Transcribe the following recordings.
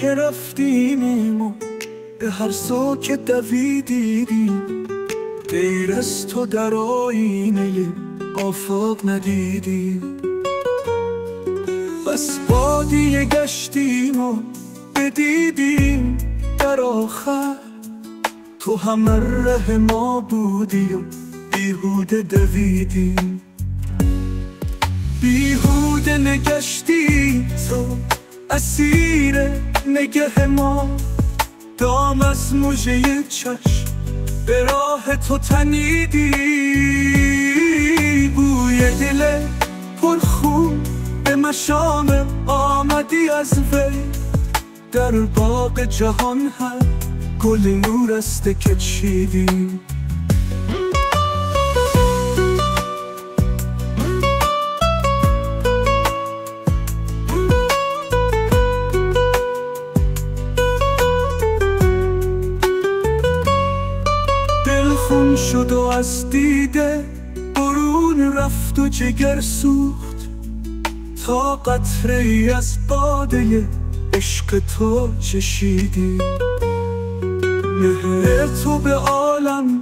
که رفتیم و به هر سو که دویدیم، غیر از تو در آینه آفاق ندیدیم. بس بادیه گشتیم و بدیدیم در آخر تو همه ره ما بودی و بیهوده دویدیم. بیهوده نگشتی تو اسیر نگه ما، دام از مژه چشم به راه تو تنیدی. بوی دل پرخون به مشام آمدی از وی، در باغ جهان هر گل نور است که چیدیم. دل خون شد و از دیده برون رفت و جگر سوخت، تا قطره ای از باده عشق تو چشیدیم. مهر تو به عالم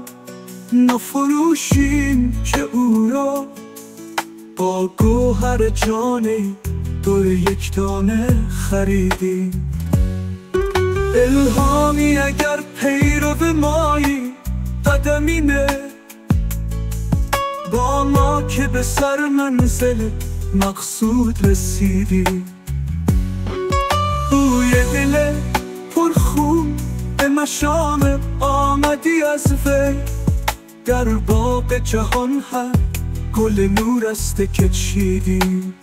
نفروشیم که او را با گوهر جانی دو یک دانه خریدیم. الهامی اگر پیرو مایی قدمی نه، با ما که به سر منزل مقصود رسیدیم. بوی دل پرخون به مشام آمدی از وی، در باغ جهان هر گل نور است که چیدیم.